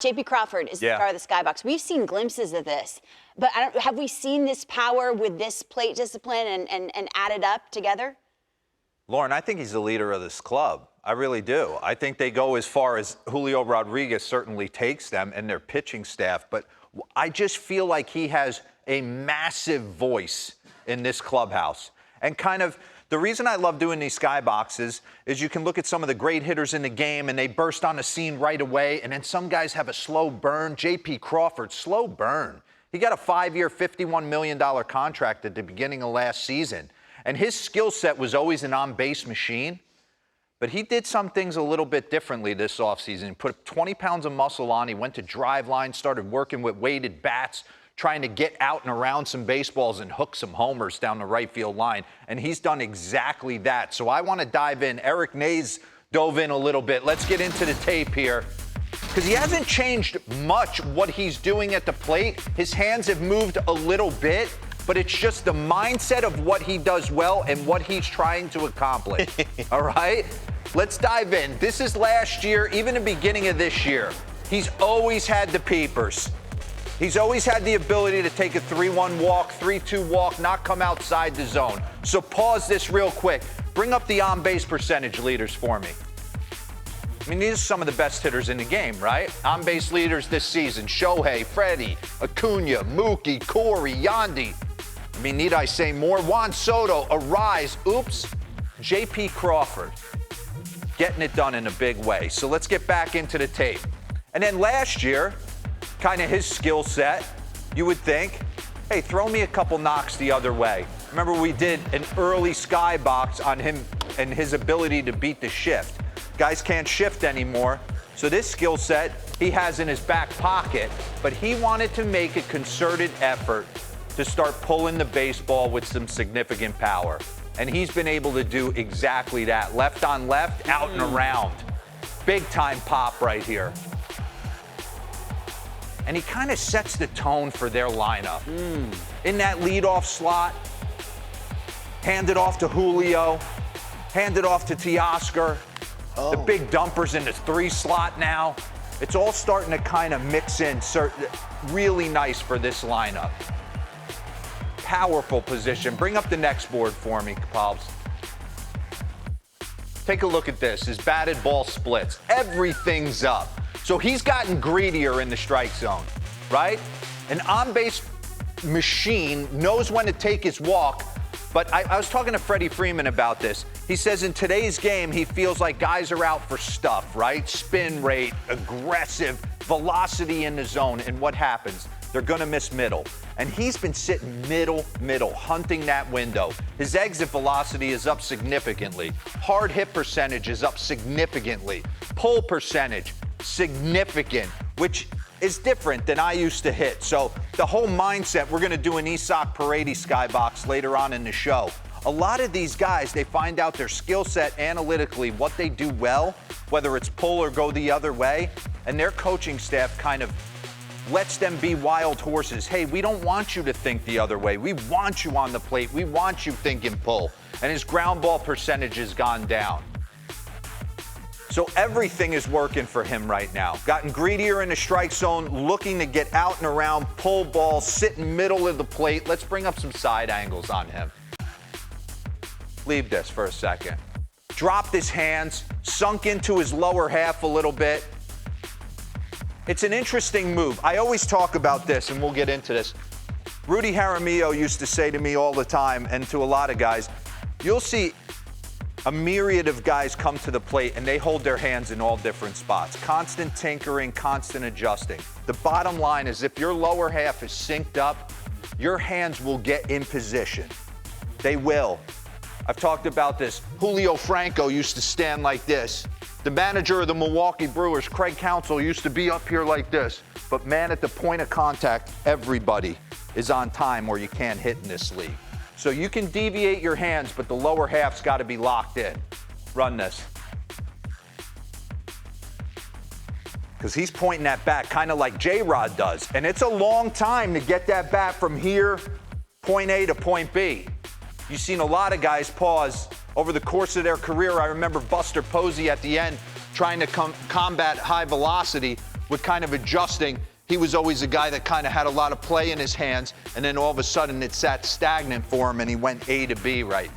JP Crawford is the star of the skybox. We've seen glimpses of this, but have we seen this power with this plate discipline and added up together? Lauren, I think he's the leader of this club. I really do. I think they go as far as Julio Rodriguez certainly takes them and their pitching staff, but I just feel like he has a massive voice in this clubhouse. And kind of the reason I love doing these skyboxes is you can look at some of the great hitters in the game and they burst on the scene right away, and then some guys have a slow burn. JP Crawford, slow burn. He got a 5-year, $51 million contract at the beginning of last season. And his skill set was always an on-base machine, but he did some things a little bit differently this offseason. He put 20 pounds of muscle on. He went to drive line, started working with weighted bats, trying to get out and around some baseballs and hook some homers down the right field line. And he's done exactly that. So I want to dive in. Eric Nays dove in a little bit. Let's get into the tape here. Because he hasn't changed much what he's doing at the plate. His hands have moved a little bit, but it's just the mindset of what he does well and what he's trying to accomplish. All right? Let's dive in. This is last year, even the beginning of this year. He's always had the peepers. He's always had the ability to take a 3-1 walk, 3-2 walk, not come outside the zone. So pause this real quick. Bring up the on-base percentage leaders for me. I mean, these are some of the best hitters in the game, right? On-base leaders this season: Shohei, Freddie, Acuna, Mookie, Corey, Yandy. I mean, need I say more? Juan Soto, Arise, oops. JP Crawford getting it done in a big way. So let's get back into the tape. And then last year, kind of his skill set, you would think, hey, throw me a couple knocks the other way. Remember, we did an early skybox on him and his ability to beat the shift. Guys can't shift anymore, so this skill set he has in his back pocket, but he wanted to make a concerted effort to start pulling the baseball with some significant power. And he's been able to do exactly that. Left on left, out and around. Big time pop right here. And he kind of sets the tone for their lineup. In that leadoff slot, hand it off to Julio, hand it off to Teoscar. The big dumpers in the 3 slot now. It's all starting to kind of mix in. Really nice for this lineup. Powerful position. Bring up the next board for me, Pabs. Take a look at this. His batted ball splits. Everything's up. So he's gotten greedier in the strike zone, right? An on-base machine knows when to take his walk. But I was talking to Freddie Freeman about this. He says in today's game, he feels like guys are out for stuff, right? Spin rate, aggressive, velocity in the zone. And what happens? They're going to miss middle. And he's been sitting middle, hunting that window. His exit velocity is up significantly. Hard hit percentage is up significantly. Pull percentage, significant, which is different than I used to hit. So the whole mindset, we're going to do an Isak Paredes skybox later on in the show. A lot of these guys, they find out their skill set analytically, what they do well, whether it's pull or go the other way, and their coaching staff kind of lets them be wild horses. Hey, we don't want you to think the other way. We want you on the plate. We want you thinking pull. And his ground ball percentage has gone down. So everything is working for him right now. Gotten greedier in the strike zone, looking to get out and around, pull balls, sitting middle of the plate. Let's bring up some side angles on him. Leave this for a second. Dropped his hands, sunk into his lower half a little bit. It's an interesting move. I always talk about this, and we'll get into this. Rudy Jaramillo used to say to me all the time, and to a lot of guys, you'll see a myriad of guys come to the plate and they hold their hands in all different spots. Constant tinkering, constant adjusting. The bottom line is if your lower half is synced up, your hands will get in position. They will. I've talked about this. Julio Franco used to stand like this. The manager of the Milwaukee Brewers, Craig Counsell, used to be up here like this. But man, at the point of contact, everybody is on time or you can't hit in this league. So you can deviate your hands, but the lower half's got to be locked in. Run this. Because he's pointing that bat kind of like J-Rod does. And it's a long time to get that bat from here, point A to point B. You've seen a lot of guys pause over the course of their career. I remember Buster Posey at the end trying to combat high velocity, with kind of adjusting. He was always a guy that kind of had a lot of play in his hands, and then all of a sudden it sat stagnant for him, and he went A to B right.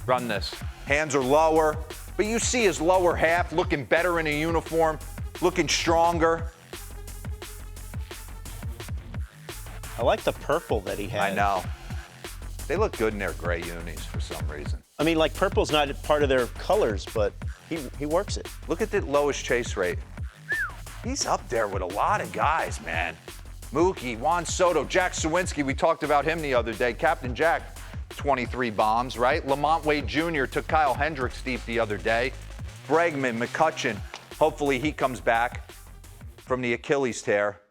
Run this. Hands are lower, but you see his lower half looking better in a uniform, looking stronger. I like the purple that he has. I know. They look good in their gray unis for some reason. I mean, like, purple's not part of their colors, but he works it. Look at the lowest chase rate. He's up there with a lot of guys, man. Mookie, Juan Soto, Jack Sawinski, we talked about him the other day. Captain Jack, 23 bombs, right? Lamont Wade Jr. took Kyle Hendricks deep the other day. Bregman, McCutchen, hopefully he comes back from the Achilles tear.